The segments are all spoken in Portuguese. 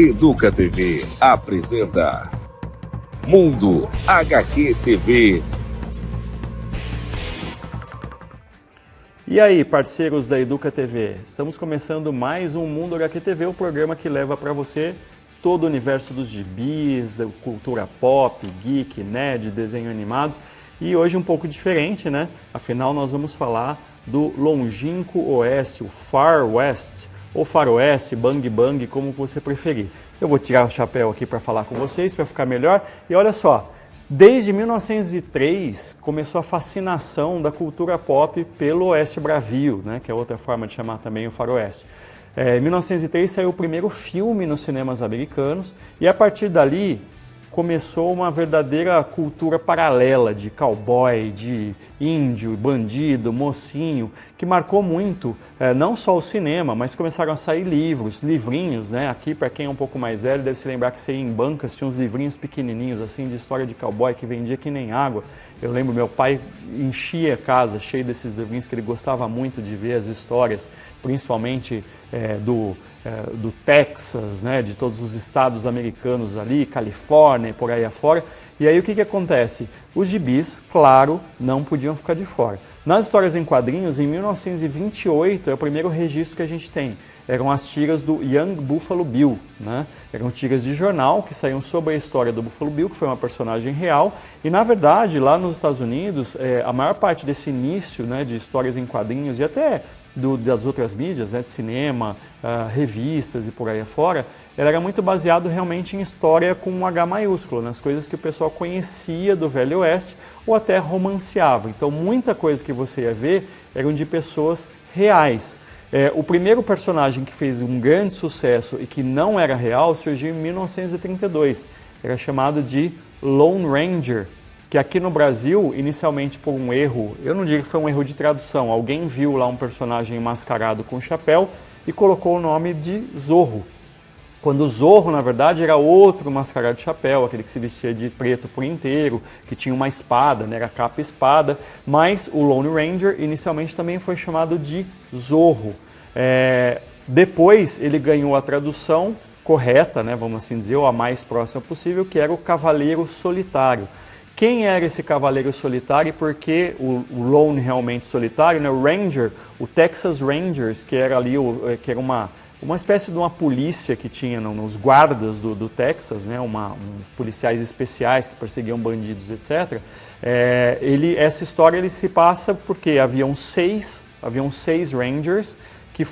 Educa TV apresenta Mundo HQ TV. E aí, parceiros da Educa TV, estamos começando mais um Mundo HQ TV, o programa que leva para você todo o universo dos gibis, da cultura pop, geek, nerd, desenho animados. E hoje um pouco diferente, né? Afinal, nós vamos falar do longínquo oeste, o Far West, ou faroeste, bang bang, como você preferir. Eu vou tirar o chapéu aqui para falar com vocês, para ficar melhor. E olha só, desde 1903 começou a fascinação da cultura pop pelo oeste bravio, né, que é outra forma de chamar também o faroeste. Em 1903 saiu o primeiro filme nos cinemas americanos e a partir dali começou uma verdadeira cultura paralela de cowboy, de índio, bandido, mocinho, que marcou muito, não só o cinema, mas começaram a sair livros, livrinhos, né? Aqui, para quem é um pouco mais velho, deve se lembrar que você ia em bancas, tinha uns livrinhos pequenininhos, assim, de história de cowboy, que vendia que nem água. Eu lembro, meu pai enchia a casa cheio desses livrinhos, que ele gostava muito de ver as histórias, principalmente do Texas, né, de todos os estados americanos ali, Califórnia e por aí afora. E aí o que acontece? Os gibis, claro, não podiam ficar de fora. Nas histórias em quadrinhos, em 1928, é o primeiro registro que a gente tem. Eram as tiras do Young Buffalo Bill, né? Eram tiras de jornal que saíam sobre a história do Buffalo Bill, que foi uma personagem real. E, na verdade, lá nos Estados Unidos, a maior parte desse início, né, de histórias em quadrinhos e até das outras mídias, né, de cinema, revistas e por aí afora, ela era muito baseado realmente em história com um H maiúsculo, nas coisas que o pessoal conhecia do Velho Oeste ou até romanceava. Então, muita coisa que você ia ver eram de pessoas reais. O primeiro personagem que fez um grande sucesso e que não era real surgiu em 1932. Era chamado de Lone Ranger, que aqui no Brasil, inicialmente por um erro, eu não digo que foi um erro de tradução, alguém viu lá um personagem mascarado com chapéu e colocou o nome de Zorro. Quando o Zorro, na verdade, era outro mascarado de chapéu, aquele que se vestia de preto por inteiro, que tinha uma espada, né, era capa e espada, mas o Lone Ranger inicialmente também foi chamado de Zorro. Depois ele ganhou a tradução correta, né, vamos assim dizer, ou a mais próxima possível, que era o Cavaleiro Solitário. Quem era esse Cavaleiro Solitário e por que o Lone realmente solitário, né? O Ranger, o Texas Rangers, que era ali, que era uma espécie de uma polícia que tinha nos guardas do Texas, né? Policiais especiais que perseguiam bandidos, etc. Essa história ele se passa porque haviam seis Rangers que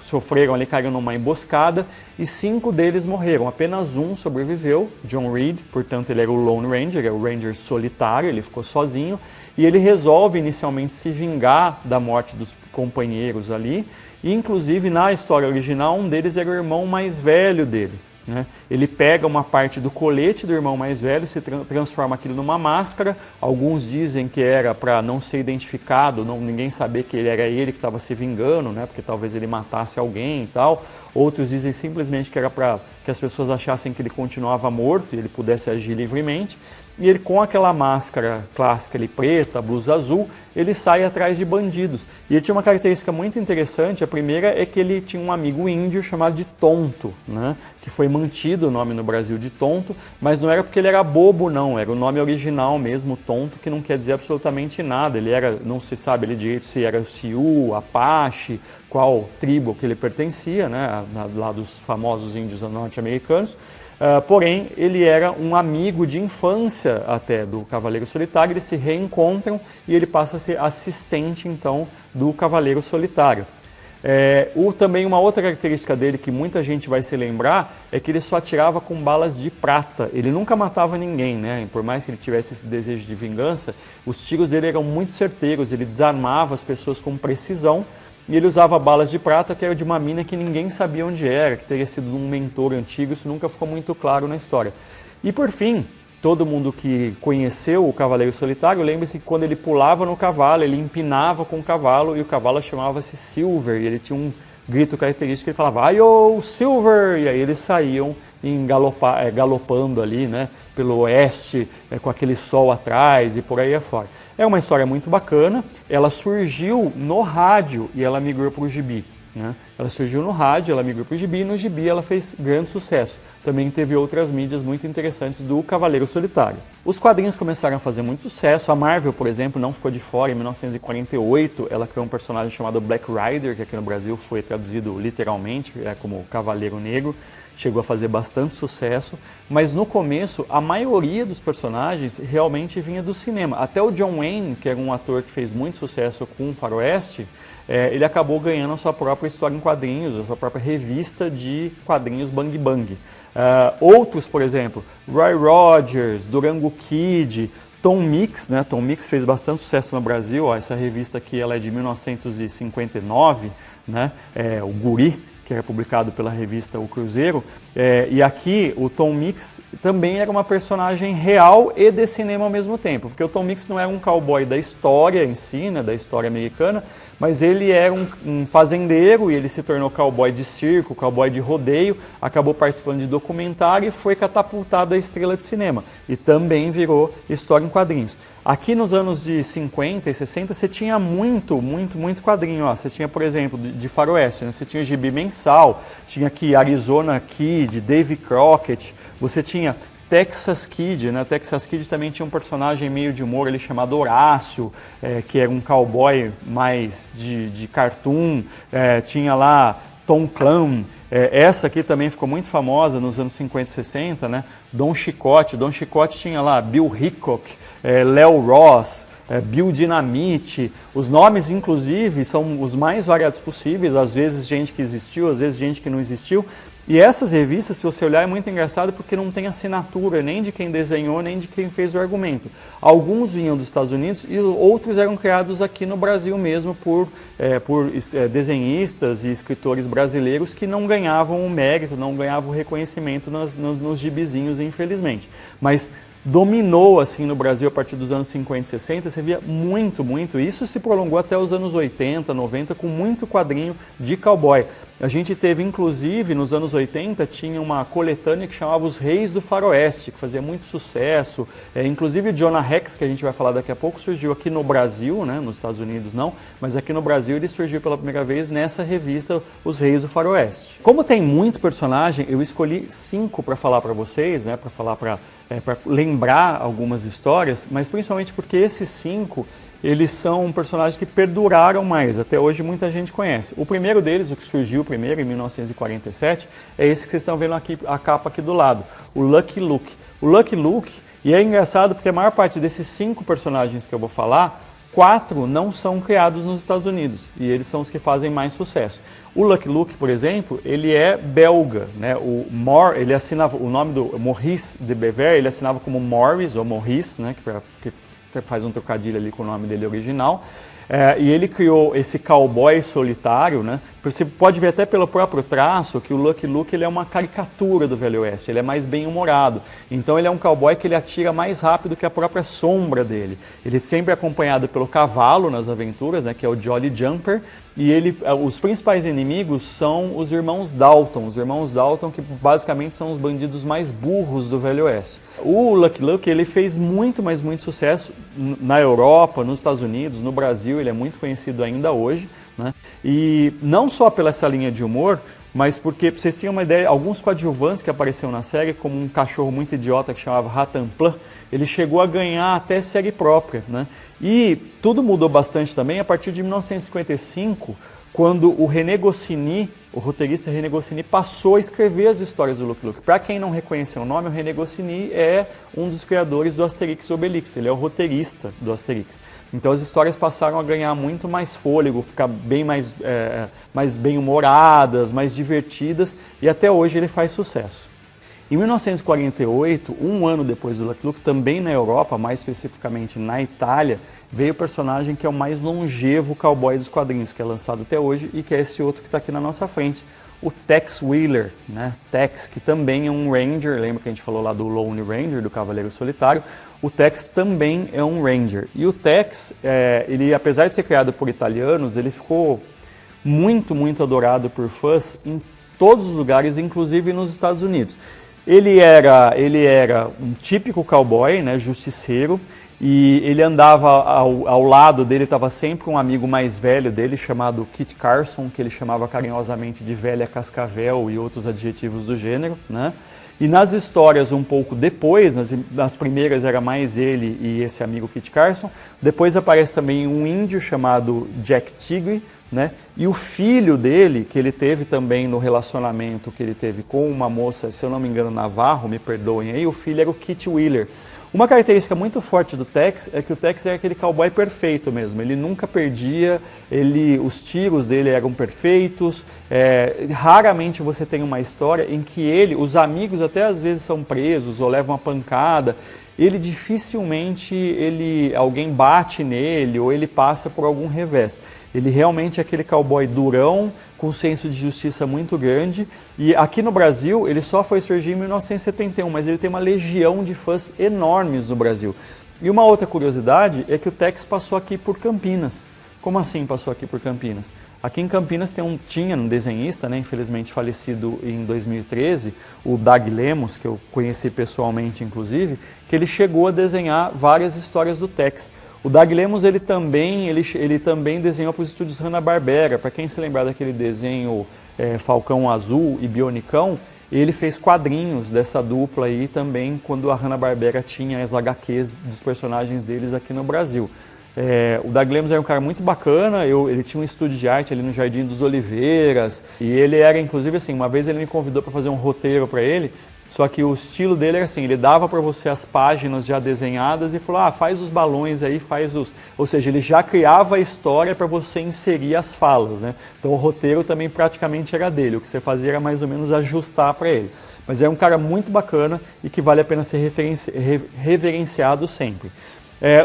sofreram ali, caíram numa emboscada e 5 deles morreram. Apenas um sobreviveu, John Reed, portanto ele era o Lone Ranger, era o Ranger solitário, ele ficou sozinho e ele resolve inicialmente se vingar da morte dos companheiros ali e inclusive na história original um deles era o irmão mais velho dele. Né? Ele pega uma parte do colete do irmão mais velho, se transforma aquilo numa máscara. Alguns dizem que era para não ser identificado, ninguém saber que era ele que estava se vingando, né? Porque talvez ele matasse alguém e tal. Outros dizem simplesmente que era para que as pessoas achassem que ele continuava morto e ele pudesse agir livremente. E ele, com aquela máscara clássica ali, preta, blusa azul, ele sai atrás de bandidos. E ele tinha uma característica muito interessante. A primeira é que ele tinha um amigo índio chamado de Tonto, né? Que foi mantido o nome no Brasil de Tonto, mas não era porque ele era bobo, não. Era o nome original mesmo, Tonto, que não quer dizer absolutamente nada. Ele era, não se sabe ali direito se era o Sioux, Apache, qual tribo que ele pertencia, né? Lá dos famosos índios norte-americanos. Porém, ele era um amigo de infância até do Cavaleiro Solitário, eles se reencontram e ele passa a ser assistente, então, do Cavaleiro Solitário. Também uma outra característica dele que muita gente vai se lembrar é que ele só atirava com balas de prata, ele nunca matava ninguém, né? Por mais que ele tivesse esse desejo de vingança, os tiros dele eram muito certeiros, ele desarmava as pessoas com precisão. E ele usava balas de prata que era de uma mina que ninguém sabia onde era, que teria sido um mentor antigo, isso nunca ficou muito claro na história. E por fim, todo mundo que conheceu o Cavaleiro Solitário, lembre-se que quando ele pulava no cavalo, ele empinava com o cavalo e o cavalo chamava-se Silver, e ele tinha um grito característico, ele falava "Ai, ô, Silver!" E aí eles saíam galopando ali, né, pelo oeste, com aquele sol atrás e por aí afora. É uma história muito bacana, ela surgiu no rádio e ela migrou para o gibi. né? Ela surgiu no rádio, ela migrou para o gibi e no gibi ela fez grande sucesso. Também teve outras mídias muito interessantes do Cavaleiro Solitário. Os quadrinhos começaram a fazer muito sucesso. A Marvel, por exemplo, não ficou de fora. Em 1948, ela criou um personagem chamado Black Rider, que aqui no Brasil foi traduzido literalmente como Cavaleiro Negro. Chegou a fazer bastante sucesso, mas no começo a maioria dos personagens realmente vinha do cinema. Até o John Wayne, que era um ator que fez muito sucesso com o Faroeste, ele acabou ganhando a sua própria história em quadrinhos, a sua própria revista de quadrinhos Bang Bang. Outros, por exemplo, Roy Rogers, Durango Kid, Tom Mix, né? Tom Mix fez bastante sucesso no Brasil. Ó, essa revista aqui ela é de 1959, né? O Guri, que era publicado pela revista O Cruzeiro, e aqui o Tom Mix também era uma personagem real e de cinema ao mesmo tempo, porque o Tom Mix não era um cowboy da história em si, né, da história americana, mas ele era um fazendeiro e ele se tornou cowboy de circo, cowboy de rodeio, acabou participando de documentário e foi catapultado à estrela de cinema, e também virou história em quadrinhos. Aqui nos anos de 50 e 60 você tinha muito quadrinho. Ó. Você tinha, por exemplo, de faroeste, né? Você tinha gibi mensal, tinha aqui Arizona Kid, Davy Crockett, você tinha Texas Kid, né? Texas Kid também tinha um personagem meio de humor ali chamado Horácio, que era um cowboy mais de cartoon, tinha lá Tom Clam. Essa aqui também ficou muito famosa nos anos 50 e 60, né? Don Chicote tinha lá Bill Hickok, Léo Ross, Bill Dinamite. Os nomes, inclusive, são os mais variados possíveis, às vezes gente que existiu, às vezes gente que não existiu. E essas revistas, se você olhar, é muito engraçado porque não tem assinatura nem de quem desenhou, nem de quem fez o argumento. Alguns vinham dos Estados Unidos e outros eram criados aqui no Brasil mesmo por desenhistas e escritores brasileiros que não ganhavam o mérito, não ganhavam o reconhecimento nos gibizinhos, infelizmente. Mas dominou assim no Brasil a partir dos anos 50 e 60, você via muito. Isso se prolongou até os anos 80, 90, com muito quadrinho de cowboy. A gente teve, inclusive, nos anos 80, tinha uma coletânea que chamava Os Reis do Faroeste, que fazia muito sucesso. Inclusive o Jonah Rex, que a gente vai falar daqui a pouco, surgiu aqui no Brasil, né? Nos Estados Unidos não, mas aqui no Brasil ele surgiu pela primeira vez nessa revista Os Reis do Faroeste. Como tem muito personagem, eu escolhi 5 para falar para vocês, né? Para lembrar algumas histórias, mas principalmente porque esses 5, eles são personagens que perduraram mais, até hoje muita gente conhece. O primeiro deles, o que surgiu primeiro, em 1947, é esse que vocês estão vendo aqui, a capa aqui do lado, o Lucky Luke. O Lucky Luke, e é engraçado porque a maior parte desses 5 personagens que eu vou falar, 4 não são criados nos Estados Unidos, e eles são os que fazem mais sucesso. O Lucky Luke, por exemplo, ele é belga, né? Ele assinava, o nome do Maurice de Bever, ele assinava como Morris ou Maurice, né? Que faz um trocadilho ali com o nome dele original. E ele criou esse cowboy solitário, né? Você pode ver até pelo próprio traço que o Lucky Luke ele é uma caricatura do Velho Oeste, ele é mais bem-humorado. Então ele é um cowboy que ele atira mais rápido que a própria sombra dele. Ele é sempre acompanhado pelo cavalo nas aventuras, né? Que é o Jolly Jumper. E os principais inimigos são os irmãos Dalton. Os irmãos Dalton que basicamente são os bandidos mais burros do Velho Oeste. O Lucky Luke ele fez muito sucesso na Europa, nos Estados Unidos, no Brasil. Ele é muito conhecido ainda hoje, né? E não só pela essa linha de humor, mas porque, pra vocês terem uma ideia, alguns coadjuvantes que apareceram na série, como um cachorro muito idiota que chamava Ratamplan, ele chegou a ganhar até série própria, né? E tudo mudou bastante também a partir de 1955, quando o René Goscinny, o roteirista René Goscinny, passou a escrever as histórias do Lucky Luke. Para quem não reconheceu o nome, o René Goscinny é um dos criadores do Asterix e Obelix, ele é o roteirista do Asterix. Então as histórias passaram a ganhar muito mais fôlego, ficar bem mais bem-humoradas, mais divertidas, e até hoje ele faz sucesso. Em 1948, um ano depois do Lucky Luke, também na Europa, mais especificamente na Itália, veio o personagem que é o mais longevo cowboy dos quadrinhos, que é lançado até hoje, e que é esse outro que está aqui na nossa frente, o Tex Wheeler, né? Tex, que também é um Ranger, lembra que a gente falou lá do Lone Ranger, do Cavaleiro Solitário? O Tex também é um Ranger. E o Tex, ele, apesar de ser criado por italianos, ele ficou muito adorado por fãs em todos os lugares, inclusive nos Estados Unidos. Ele era um típico cowboy, né, justiceiro, e ele andava ao lado dele, estava sempre um amigo mais velho dele, chamado Kit Carson, que ele chamava carinhosamente de velha cascavel e outros adjetivos do gênero, né? E nas histórias um pouco depois, nas primeiras era mais ele e esse amigo Kit Carson, depois aparece também um índio chamado Jack Tigre, né? E o filho dele, que ele teve também no relacionamento que ele teve com uma moça, se eu não me engano, Navarro, me perdoem aí, o filho era o Kit Wheeler. Uma característica muito forte do Tex é que o Tex é aquele cowboy perfeito mesmo, ele nunca perdia, os tiros dele eram perfeitos, raramente você tem uma história em que os amigos até às vezes são presos ou levam uma pancada, ele dificilmente alguém bate nele ou ele passa por algum revés. Ele realmente é aquele cowboy durão, com um senso de justiça muito grande. E aqui no Brasil, ele só foi surgir em 1971, mas ele tem uma legião de fãs enormes no Brasil. E uma outra curiosidade é que o Tex passou aqui por Campinas. Como assim passou aqui por Campinas? Aqui em Campinas tinha um desenhista, né, infelizmente falecido em 2013, o Dag Lemos, que eu conheci pessoalmente inclusive, que ele chegou a desenhar várias histórias do Tex. O Dag Lemos ele também desenhou para os estúdios Hanna-Barbera. Para quem se lembrar daquele desenho Falcão Azul e Bionicão, ele fez quadrinhos dessa dupla aí também quando a Hanna-Barbera tinha as HQs dos personagens deles aqui no Brasil. O Dag Lemos era um cara muito bacana, ele tinha um estúdio de arte ali no Jardim dos Oliveiras, e ele era, inclusive assim, uma vez ele me convidou para fazer um roteiro para ele, só que o estilo dele era assim, ele dava para você as páginas já desenhadas e falou, faz os balões aí, Ou seja, ele já criava a história para você inserir as falas, né? Então o roteiro também praticamente era dele, o que você fazia era mais ou menos ajustar para ele. Mas era um cara muito bacana e que vale a pena ser reverenciado sempre.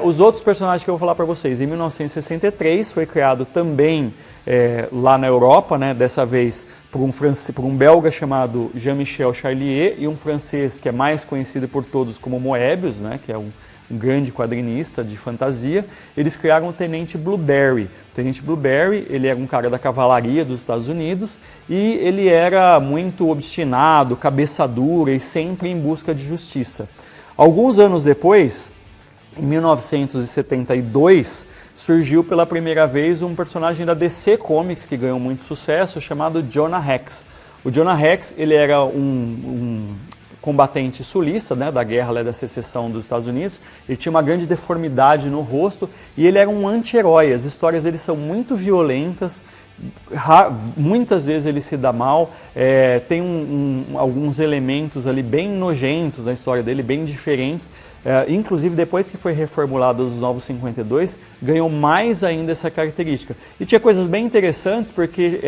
Os outros personagens que eu vou falar para vocês, em 1963 foi criado também lá na Europa, né, dessa vez por um belga chamado Jean-Michel Charlier e um francês que é mais conhecido por todos como Moebius, né, que é um grande quadrinista de fantasia. Eles criaram o Tenente Blueberry. O Tenente Blueberry, ele era um cara da cavalaria dos Estados Unidos e ele era muito obstinado, cabeça dura e sempre em busca de justiça. Alguns anos depois, em 1972, surgiu pela primeira vez um personagem da DC Comics que ganhou muito sucesso, chamado Jonah Hex. O Jonah Hex, ele era um combatente sulista, né, da guerra lá da secessão dos Estados Unidos. Ele tinha uma grande deformidade no rosto e ele era um anti-herói. As histórias dele são muito violentas, muitas vezes ele se dá mal, tem alguns elementos ali bem nojentos na história dele, bem diferentes. Inclusive, depois que foi reformulado os Novos 52, ganhou mais ainda essa característica. E tinha coisas bem interessantes, porque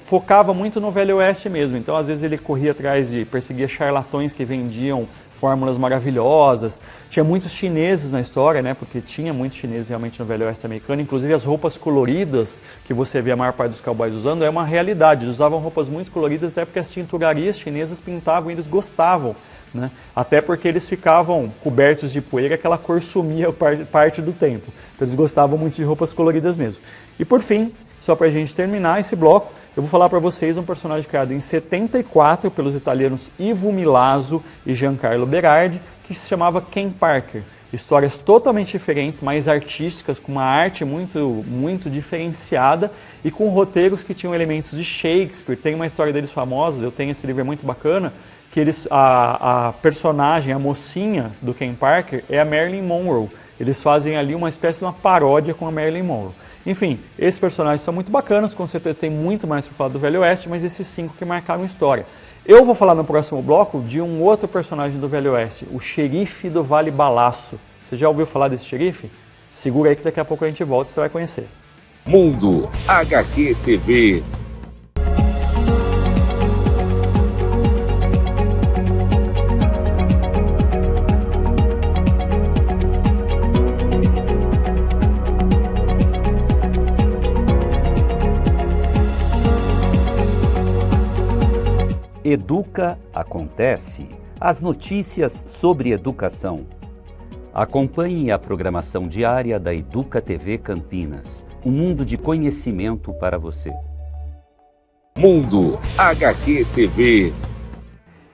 focava muito no Velho Oeste mesmo. Então, às vezes, ele corria atrás perseguia charlatões que vendiam fórmulas maravilhosas. Tinha muitos chineses na história, né? Porque tinha muitos chineses realmente no Velho Oeste americano. Inclusive, as roupas coloridas que você vê a maior parte dos cowboys usando é uma realidade. Eles usavam roupas muito coloridas, até porque as tinturarias chinesas pintavam e eles gostavam. Né? Até porque eles ficavam cobertos de poeira, aquela cor sumia parte do tempo. Então eles gostavam muito de roupas coloridas mesmo. E por fim, só para a gente terminar esse bloco, eu vou falar para vocês um personagem criado em 74 pelos italianos Ivo Milazzo e Giancarlo Berardi, que se chamava Ken Parker. Histórias totalmente diferentes, mais artísticas, com uma arte muito, muito diferenciada e com roteiros que tinham elementos de Shakespeare. Tem uma história deles famosa, eu tenho esse livro, é muito bacana, que a personagem, a mocinha do Ken Parker é a Marilyn Monroe. Eles fazem ali uma espécie de uma paródia com a Marilyn Monroe. Enfim, esses personagens são muito bacanas, com certeza tem muito mais para falar do Velho Oeste, mas esses 5 que marcaram história. Eu vou falar no próximo bloco de um outro personagem do Velho Oeste, o xerife do Vale Balaço. Você já ouviu falar desse xerife? Segura aí que daqui a pouco a gente volta e você vai conhecer. Mundo HQ TV. Educa Acontece, as notícias sobre educação. Acompanhe a programação diária da Educa TV Campinas, um mundo de conhecimento para você. Mundo HQ TV.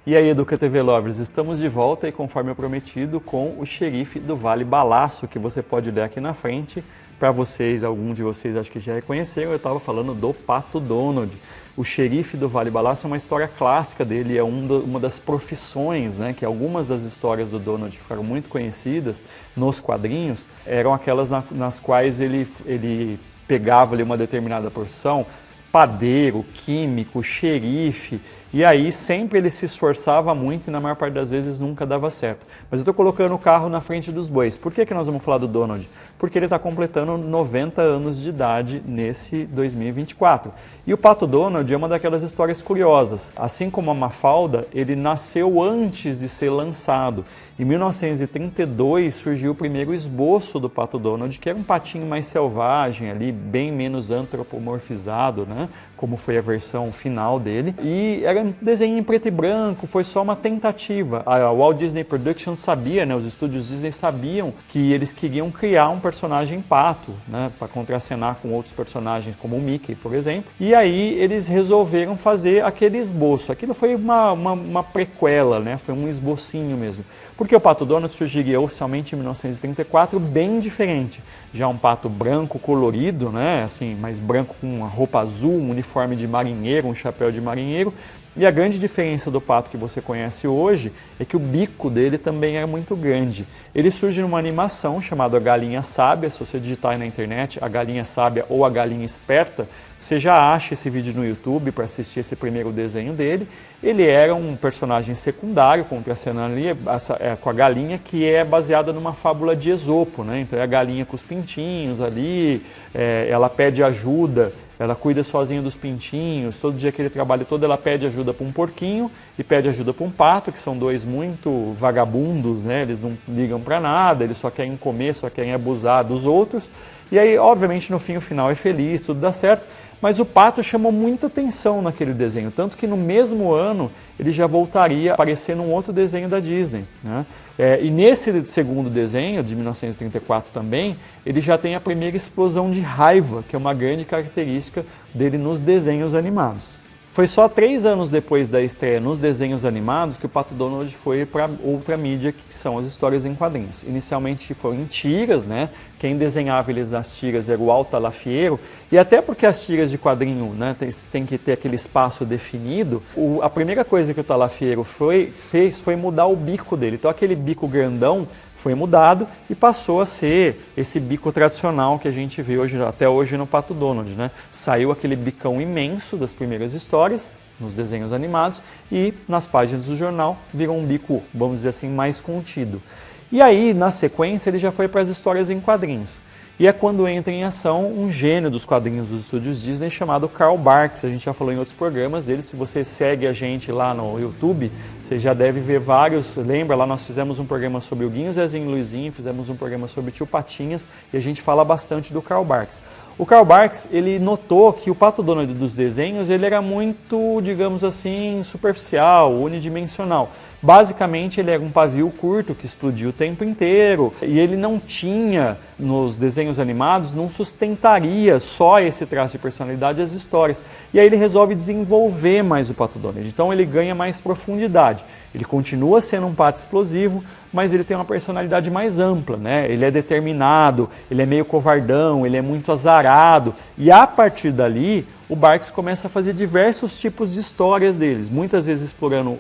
E aí, Educa TV Lovers, estamos de volta e conforme eu prometido com o xerife do Vale Balaço, que você pode ler aqui na frente. Para vocês, algum de vocês acho que já reconheceram, eu estava falando do Pato Donald. O xerife do Vale Balaço é uma história clássica dele, é uma das profissões, né, que algumas das histórias do Donald que ficaram muito conhecidas nos quadrinhos, eram aquelas nas quais ele pegava ali uma determinada profissão, padeiro, químico, xerife, e aí sempre ele se esforçava muito e na maior parte das vezes nunca dava certo. Mas eu estou colocando o carro na frente dos bois. Por que nós vamos falar do Donald? Porque ele está completando 90 anos de idade nesse 2024. E o Pato Donald é uma daquelas histórias curiosas. Assim como a Mafalda, ele nasceu antes de ser lançado. Em 1932 surgiu o primeiro esboço do Pato Donald, que era um patinho mais selvagem, ali, bem menos antropomorfizado, né? Como foi a versão final dele. E era um desenho em preto e branco, foi só uma tentativa. A Walt Disney Productions sabia, né? Os estúdios Disney sabiam que eles queriam criar um personagem pato, né? Para contracenar com outros personagens, como o Mickey, por exemplo. E aí eles resolveram fazer aquele esboço. Aquilo foi uma prequela, né? Foi um esbocinho mesmo. Porque o Pato Donald surgiria oficialmente em 1934 bem diferente. Já um pato branco colorido, né? Assim, mais branco com uma roupa azul, um uniforme de marinheiro, um chapéu de marinheiro. E a grande diferença do pato que você conhece hoje é que o bico dele também é muito grande. Ele surge numa animação chamada Galinha Sábia. Se você digitar aí na internet, a Galinha Sábia ou a Galinha Esperta, você já acha esse vídeo no YouTube para assistir esse primeiro desenho dele. Ele era um personagem secundário, contracenando ali com a galinha, que é baseada numa fábula de Esopo, né? Então é a galinha com os pintinhos ali, ela pede ajuda, ela cuida sozinha dos pintinhos, todo dia aquele trabalho todo ela pede ajuda para um porquinho e pede ajuda para um pato, que são dois muito vagabundos, né? Eles não ligam para nada, eles só querem comer, só querem abusar dos outros. E aí, obviamente, no fim, o final é feliz, tudo dá certo. Mas o pato chamou muita atenção naquele desenho, tanto que no mesmo ano ele já voltaria a aparecer num outro desenho da Disney, né? E nesse segundo desenho, de 1934 também, ele já tem a primeira explosão de raiva, que é uma grande característica dele nos desenhos animados. Foi só 3 anos depois da estreia nos desenhos animados que o Pato Donald foi para outra mídia, que são as histórias em quadrinhos. Inicialmente foram em tiras, né? Quem desenhava eles nas tiras era o Al Talafiero, e até porque as tiras de quadrinho, né, tem que ter aquele espaço definido, a primeira coisa que o Talafiero fez foi mudar o bico dele. Então aquele bico grandão foi mudado e passou a ser esse bico tradicional que a gente vê hoje, até hoje no Pato Donald, né? Saiu aquele bicão imenso das primeiras histórias, nos desenhos animados, e nas páginas do jornal virou um bico, vamos dizer assim, mais contido. E aí, na sequência, ele já foi para as histórias em quadrinhos. E é quando entra em ação um gênio dos quadrinhos dos estúdios Disney chamado Carl Barks. A gente já falou em outros programas dele. Se você segue a gente lá no YouTube, você já deve ver vários. Lembra, lá nós fizemos um programa sobre o Guinho, Zezinho e Luizinho, fizemos um programa sobre o Tio Patinhas e a gente fala bastante do Carl Barks. O Carl Barks, ele notou que o Pato Donald dos desenhos, ele era muito, digamos assim, superficial, unidimensional. Basicamente, ele era um pavio curto que explodia o tempo inteiro e ele não tinha, nos desenhos animados, não sustentaria só esse traço de personalidade as histórias. E aí ele resolve desenvolver mais o Pato Donald, então ele ganha mais profundidade. Ele continua sendo um pato explosivo, mas ele tem uma personalidade mais ampla, né? Ele é determinado, ele é meio covardão, ele é muito azarado. E a partir dali, o Barks começa a fazer diversos tipos de histórias deles, muitas vezes explorando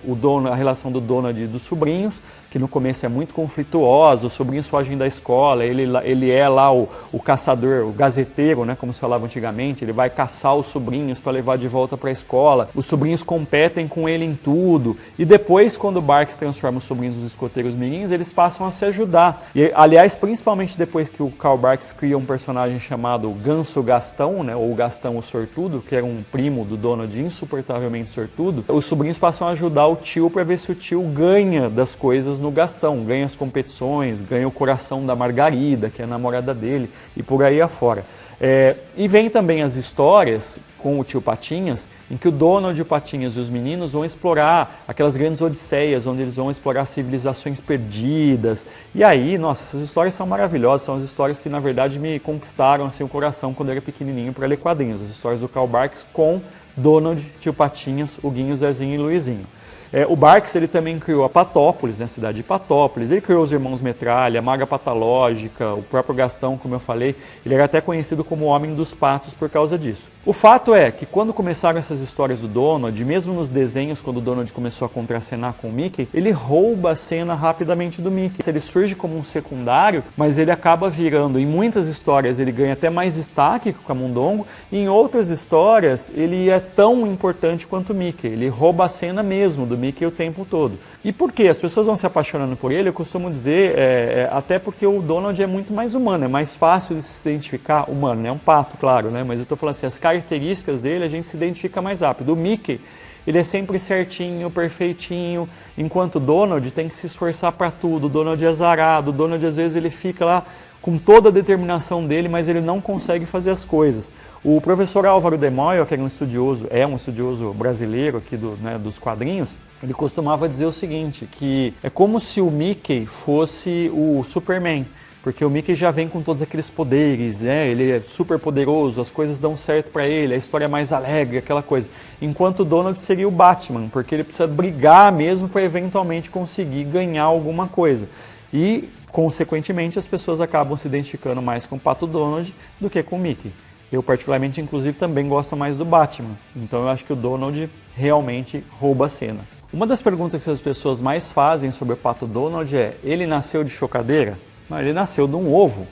a relação do Donald e dos sobrinhos, que no começo é muito conflituosa, os sobrinhos fogem da escola, ele é lá o caçador, o gazeteiro, né, como se falava antigamente, ele vai caçar os sobrinhos para levar de volta para a escola, os sobrinhos competem com ele em tudo, e depois, quando o Barks transforma os sobrinhos nos escoteiros mirins, eles passam a se ajudar. E, aliás, principalmente depois que o Carl Barks cria um personagem chamado Ganso Gastão, né, ou Gastão o Sortudo, que era um primo do Donald insuportavelmente sortudo, os sobrinhos passam a ajudar o tio para ver se o tio ganha das coisas no Gastão, ganha as competições, ganha o coração da Margarida, que é a namorada dele, e por aí afora. E vem também as histórias com o tio Patinhas, em que o Donald, o Patinhas e os meninos vão explorar aquelas grandes odisseias, onde eles vão explorar civilizações perdidas. E aí, nossa, essas histórias são maravilhosas, são as histórias que, na verdade, me conquistaram assim, o coração quando eu era pequenininho para ler quadrinhos. As histórias do Carl Barks com Donald, tio Patinhas, o Guinho, Zezinho e Luizinho. O Barks, ele também criou a Patópolis, né, a cidade de Patópolis, ele criou os Irmãos Metralha, a Maga Patológica, o próprio Gastão, como eu falei, ele era até conhecido como o Homem dos Patos por causa disso. O fato é que quando começaram essas histórias do Donald, mesmo nos desenhos, quando o Donald começou a contracenar com o Mickey, ele rouba a cena rapidamente do Mickey. Ele surge como um secundário, mas ele acaba virando, em muitas histórias ele ganha até mais destaque que o Camundongo, e em outras histórias ele é tão importante quanto o Mickey, ele rouba a cena mesmo do Mickey o tempo todo. E por quê? As pessoas vão se apaixonando por ele, eu costumo dizer, até porque o Donald é muito mais humano, é mais fácil de se identificar, humano, né? É um pato, claro, né? Mas eu estou falando assim, as características dele a gente se identifica mais rápido. O Mickey, ele é sempre certinho, perfeitinho, enquanto o Donald tem que se esforçar para tudo, o Donald é azarado, o Donald às vezes ele fica lá com toda a determinação dele, mas ele não consegue fazer as coisas. O professor Álvaro de Moya, que era um estudioso brasileiro aqui dos quadrinhos, ele costumava dizer o seguinte, que é como se o Mickey fosse o Superman, porque o Mickey já vem com todos aqueles poderes, né? Ele é super poderoso, as coisas dão certo para ele, a história é mais alegre, aquela coisa. Enquanto o Donald seria o Batman, porque ele precisa brigar mesmo para eventualmente conseguir ganhar alguma coisa. E, consequentemente, as pessoas acabam se identificando mais com o Pato Donald do que com o Mickey. Eu, particularmente, inclusive, também gosto mais do Batman. Então, eu acho que o Donald realmente rouba a cena. Uma das perguntas que as pessoas mais fazem sobre o Pato Donald é: ele nasceu de chocadeira? Não, ele nasceu de um ovo.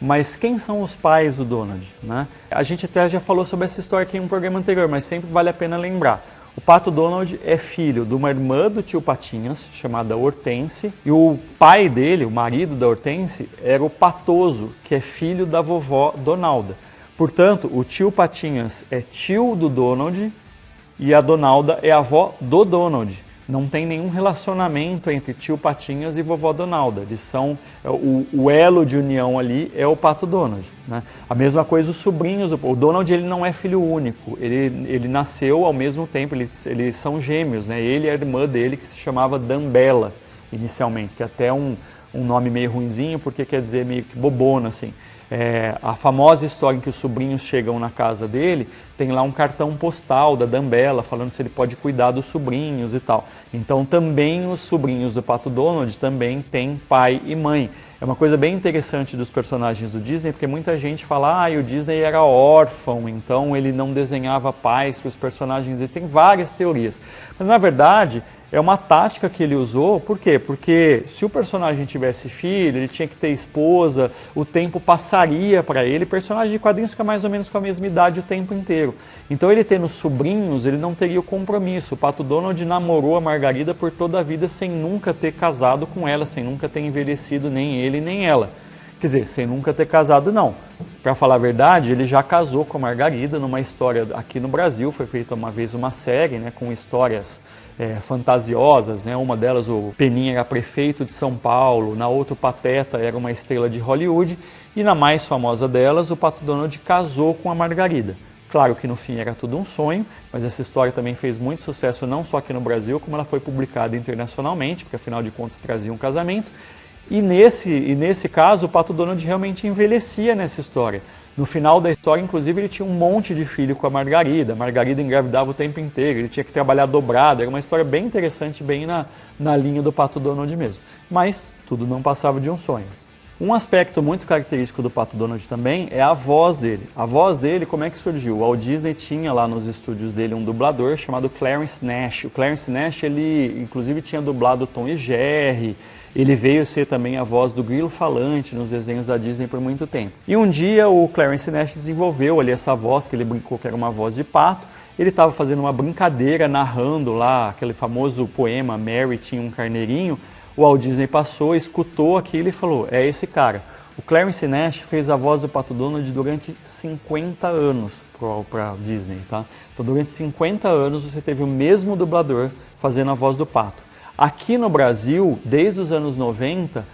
Mas quem são os pais do Donald, né? A gente até já falou sobre essa história aqui em um programa anterior, mas sempre vale a pena lembrar. O Pato Donald é filho de uma irmã do tio Patinhas, chamada Hortense, e o pai dele, o marido da Hortense, era o Patoso, que é filho da vovó Donalda. Portanto, o tio Patinhas é tio do Donald e a Donalda é a avó do Donald. Não tem nenhum relacionamento entre tio Patinhas e vovó Donalda. Eles são, o elo de união ali é o Pato Donald, né? A mesma coisa os sobrinhos. O Donald, ele não é filho único. Ele nasceu ao mesmo tempo, eles são gêmeos, né? Ele e a irmã dele, que se chamava Dambela, inicialmente, que é até um nome meio ruinzinho, porque quer dizer meio que bobona, assim. A famosa história em que os sobrinhos chegam na casa dele, tem lá um cartão postal da Dambela falando se ele pode cuidar dos sobrinhos e tal. Então também os sobrinhos do Pato Donald também têm pai e mãe. É uma coisa bem interessante dos personagens do Disney, porque muita gente fala, o Disney era órfão, então ele não desenhava pais para os personagens, e tem várias teorias. Mas na verdade é uma tática que ele usou, por quê? Porque se o personagem tivesse filho, ele tinha que ter esposa, o tempo passaria para ele, personagem de quadrinhos fica mais ou menos com a mesma idade o tempo inteiro. Então ele tendo sobrinhos, ele não teria o compromisso. O Pato Donald namorou a Margarida por toda a vida sem nunca ter casado com ela, sem nunca ter envelhecido nem ele nem ela. Quer dizer, sem nunca ter casado não. Para falar a verdade, ele já casou com a Margarida numa história aqui no Brasil, foi feita uma vez uma série, né, com histórias fantasiosas, né? Uma delas o Peninha era prefeito de São Paulo, na outra o Pateta era uma estrela de Hollywood, e na mais famosa delas o Pato Donald casou com a Margarida. Claro que no fim era tudo um sonho, mas essa história também fez muito sucesso não só aqui no Brasil, como ela foi publicada internacionalmente, porque afinal de contas trazia um casamento. E nesse caso, o Pato Donald realmente envelhecia nessa história. No final da história, inclusive, ele tinha um monte de filho com a Margarida. A Margarida engravidava o tempo inteiro, ele tinha que trabalhar dobrado. Era uma história bem interessante, bem na linha do Pato Donald mesmo. Mas tudo não passava de um sonho. Um aspecto muito característico do Pato Donald também é a voz dele. A voz dele, como é que surgiu? O Walt Disney tinha lá nos estúdios dele um dublador chamado Clarence Nash. O Clarence Nash, ele inclusive tinha dublado Tom e Jerry. Ele veio ser também a voz do Grilo Falante nos desenhos da Disney por muito tempo. E um dia o Clarence Nash desenvolveu ali essa voz, que ele brincou que era uma voz de pato. Ele estava fazendo uma brincadeira, narrando lá aquele famoso poema Mary tinha um carneirinho. O Walt Disney passou, escutou aquilo e falou, é esse cara. O Clarence Nash fez a voz do Pato Donald durante 50 anos para Disney, tá? Então durante 50 anos você teve o mesmo dublador fazendo a voz do Pato. Aqui no Brasil, desde os anos 90,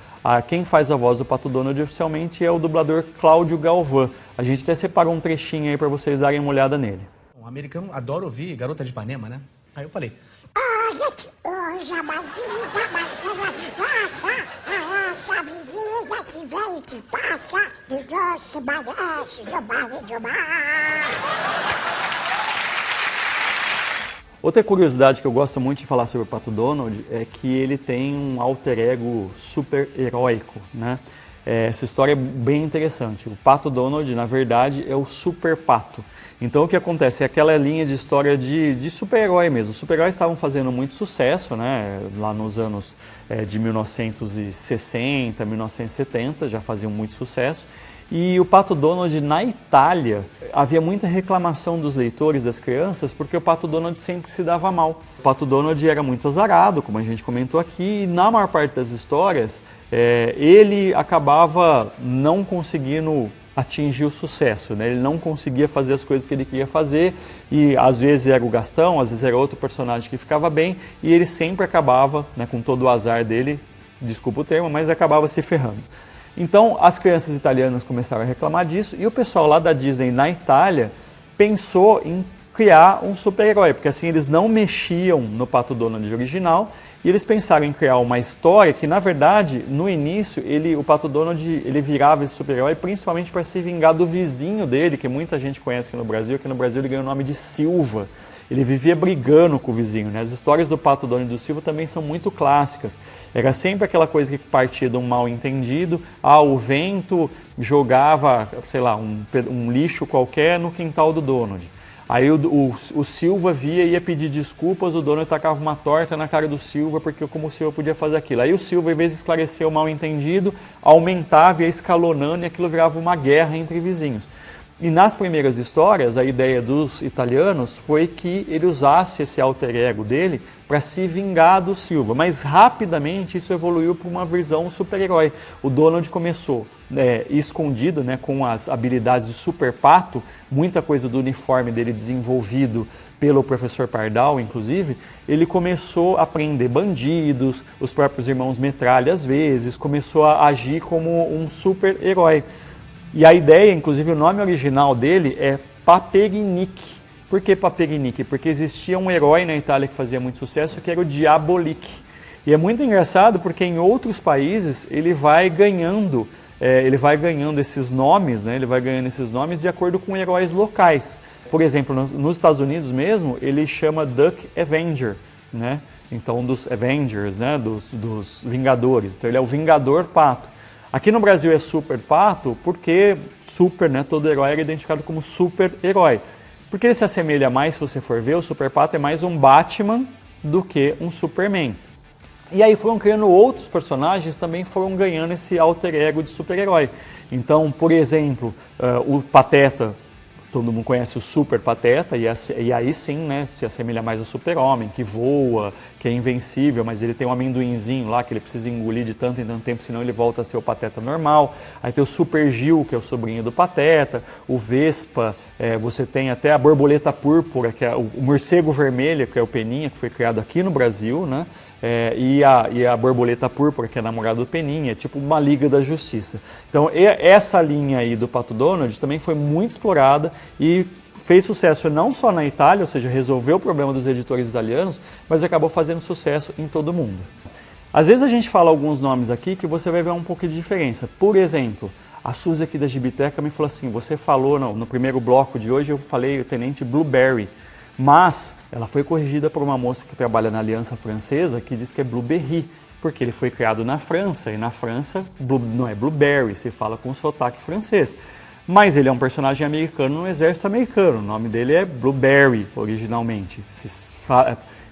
quem faz a voz do Pato Donald oficialmente é o dublador Cláudio Galvão. A gente até separou um trechinho aí para vocês darem uma olhada nele. Um americano adora ouvir Garota de Ipanema, né? Aí eu falei... Outra curiosidade que eu gosto muito de falar sobre o Pato Donald é que ele tem um alter ego super heróico, né? Essa história é bem interessante. O Pato Donald, na verdade, é o super pato. Então o que acontece é aquela linha de história de super-herói mesmo. Os super-heróis estavam fazendo muito sucesso, né? Lá nos anos de 1960, 1970, já faziam muito sucesso. E o Pato Donald na Itália, havia muita reclamação dos leitores, das crianças, porque o Pato Donald sempre se dava mal. O Pato Donald era muito azarado, como a gente comentou aqui, e na maior parte das histórias, ele acabava não conseguindo atingir o sucesso, né? Ele não conseguia fazer as coisas que ele queria fazer, e às vezes era o Gastão, às vezes era outro personagem que ficava bem, e ele sempre acabava, né, com todo o azar dele, desculpa o termo, mas acabava se ferrando. Então, as crianças italianas começaram a reclamar disso e o pessoal lá da Disney na Itália pensou em criar um super-herói, porque assim eles não mexiam no Pato Donald original e eles pensaram em criar uma história que, na verdade, no início, o Pato Donald ele virava esse super-herói principalmente para se vingar do vizinho dele, que muita gente conhece aqui no Brasil, ele ganhou o nome de Silva. Ele vivia brigando com o vizinho, né? As histórias do Pato Donald e do Silva também são muito clássicas. Era sempre aquela coisa que partia de um mal entendido. O vento jogava, sei lá, um lixo qualquer no quintal do Donald. Aí o Silva via e ia pedir desculpas, o Donald tacava uma torta na cara do Silva, porque como o Silva podia fazer aquilo. Aí o Silva, em vez de esclarecer o mal entendido, aumentava e ia escalonando e aquilo virava uma guerra entre vizinhos. E nas primeiras histórias, a ideia dos italianos foi que ele usasse esse alter ego dele para se vingar do Silva. Mas rapidamente isso evoluiu para uma versão super-herói. O Donald começou escondido, né, com as habilidades de super pato, muita coisa do uniforme dele desenvolvido pelo professor Pardal, inclusive, ele começou a prender bandidos, os próprios irmãos Metralha às vezes, começou a agir como um super-herói. E a ideia, inclusive o nome original dele é Papegnic. Por que Papegnic? Porque existia um herói na Itália que fazia muito sucesso, que era o Diabolik. E é muito engraçado porque em outros países ele vai ganhando esses nomes, né? Ele vai ganhando esses nomes de acordo com heróis locais. Por exemplo, nos Estados Unidos mesmo, ele chama Duck Avenger, né? Então, dos Avengers, né? Dos Vingadores. Então, ele é o Vingador Pato. Aqui no Brasil é Super Pato porque super, né, todo herói era identificado como super-herói. Porque ele se assemelha mais, se você for ver, o Super Pato é mais um Batman do que um Superman. E aí foram criando outros personagens, também foram ganhando esse alter ego de super-herói. Então, por exemplo, o Pateta, todo mundo conhece o Super Pateta, e aí sim, né, se assemelha mais ao Super-Homem, que voa, que é invencível, mas ele tem um amendoinzinho lá que ele precisa engolir de tanto em tanto tempo, senão ele volta a ser o Pateta normal. Aí tem o Super Gil, que é o sobrinho do Pateta, o Vespa, você tem até a Borboleta Púrpura, que é o Morcego Vermelho, que é o Peninha, que foi criado aqui no Brasil, né? E a Borboleta Púrpura, que é a namorada do Peninha, é tipo uma Liga da Justiça. Então essa linha aí do Pato Donald também foi muito explorada e fez sucesso não só na Itália, ou seja, resolveu o problema dos editores italianos, mas acabou fazendo sucesso em todo o mundo. Às vezes a gente fala alguns nomes aqui que você vai ver um pouco de diferença. Por exemplo, a Suzy aqui da Gibiteca me falou assim, você falou no primeiro bloco de hoje, eu falei o Tenente Blueberry, mas ela foi corrigida por uma moça que trabalha na Aliança Francesa que diz que é Blueberry, porque ele foi criado na França, e na França não é Blueberry, se fala com sotaque francês. Mas ele é um personagem americano no exército americano, o nome dele é Blueberry originalmente.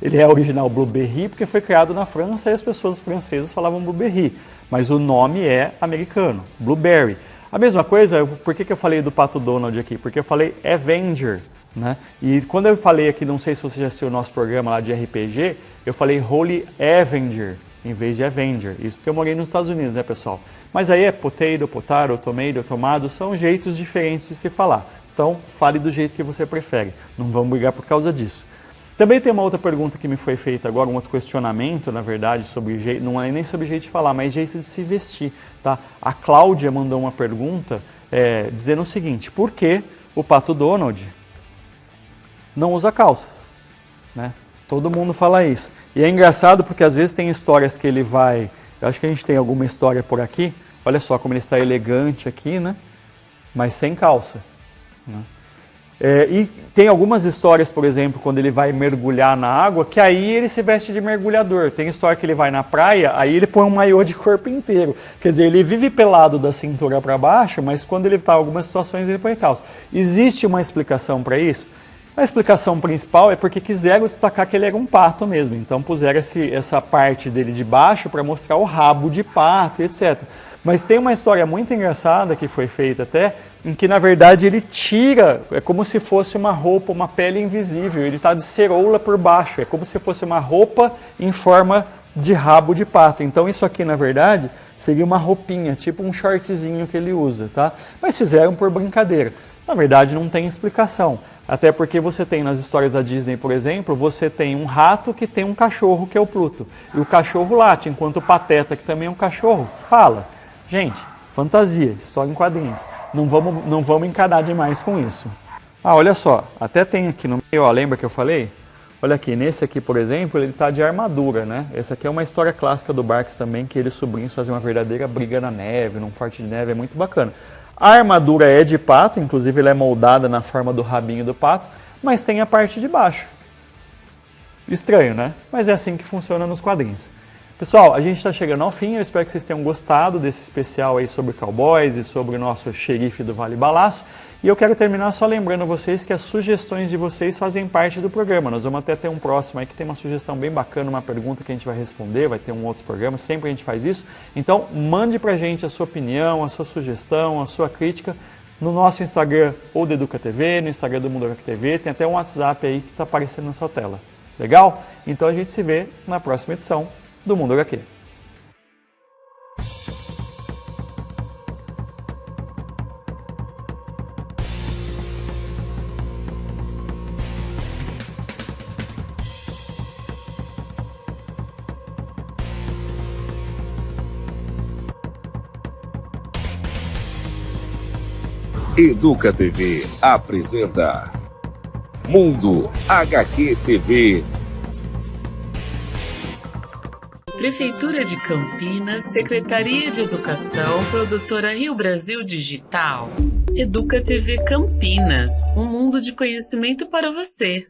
Ele é original Blueberry porque foi criado na França e as pessoas francesas falavam Blueberry, mas o nome é americano, Blueberry. A mesma coisa, por que eu falei do Pato Donald aqui? Porque eu falei Avenger. Né? E quando eu falei aqui, não sei se você já assistiu o nosso programa lá de RPG, eu falei Holy Avenger em vez de Avenger. Isso porque eu morei nos Estados Unidos, né, pessoal? Mas aí é potato, potaro, tomato, tomado, são jeitos diferentes de se falar. Então, fale do jeito que você prefere. Não vamos brigar por causa disso. Também tem uma outra pergunta que me foi feita agora, um outro questionamento, na verdade, sobre jeito, não é nem sobre jeito de falar, mas jeito de se vestir. Tá? A Cláudia mandou uma pergunta dizendo o seguinte, por que o Pato Donald não usa calças, né? Todo mundo fala isso. E é engraçado porque às vezes tem histórias que ele vai... Eu acho que a gente tem alguma história por aqui. Olha só como ele está elegante aqui, né? Mas sem calça. Né? E tem algumas histórias, por exemplo, quando ele vai mergulhar na água, que aí ele se veste de mergulhador. Tem história que ele vai na praia, aí ele põe um maiô de corpo inteiro. Quer dizer, ele vive pelado da cintura para baixo, mas quando ele está em algumas situações ele põe calça. Existe uma explicação para isso? A explicação principal é porque quiseram destacar que ele era um pato mesmo. Então puseram essa parte dele de baixo para mostrar o rabo de pato, etc. Mas tem uma história muito engraçada que foi feita até, em que na verdade ele tira, é como se fosse uma roupa, uma pele invisível, ele está de ceroula por baixo, é como se fosse uma roupa em forma de rabo de pato. Então isso aqui na verdade seria uma roupinha, tipo um shortzinho que ele usa, tá? Mas fizeram por brincadeira. Na verdade não tem explicação, até porque você tem nas histórias da Disney, por exemplo, você tem um rato que tem um cachorro que é o Pluto, e o cachorro late, enquanto o Pateta, que também é um cachorro, fala. Gente, fantasia, história em quadrinhos. Não vamos encarar demais com isso. Ah, olha só, até tem aqui no meio, ó, lembra que eu falei? Olha aqui, nesse aqui, por exemplo, ele está de armadura, né? Essa aqui é uma história clássica do Barks também, que ele e os sobrinhos fazem uma verdadeira briga na neve, num forte de neve, é muito bacana. A armadura é de pato, inclusive ela é moldada na forma do rabinho do pato, mas tem a parte de baixo. Estranho, né? Mas é assim que funciona nos quadrinhos. Pessoal, a gente está chegando ao fim, eu espero que vocês tenham gostado desse especial aí sobre cowboys e sobre o nosso xerife do Vale Balaço. E eu quero terminar só lembrando vocês que as sugestões de vocês fazem parte do programa. Nós vamos até ter um próximo aí que tem uma sugestão bem bacana, uma pergunta que a gente vai responder, vai ter um outro programa, sempre a gente faz isso. Então, mande pra gente a sua opinião, a sua sugestão, a sua crítica no nosso Instagram ou do Educa TV, no Instagram do Mundo HQ TV, tem até um WhatsApp aí que está aparecendo na sua tela. Legal? Então a gente se vê na próxima edição do Mundo HQ. Educa TV apresenta Mundo HQ TV. Prefeitura de Campinas, Secretaria de Educação, Produtora Rio Brasil Digital. Educa TV Campinas, um mundo de conhecimento para você.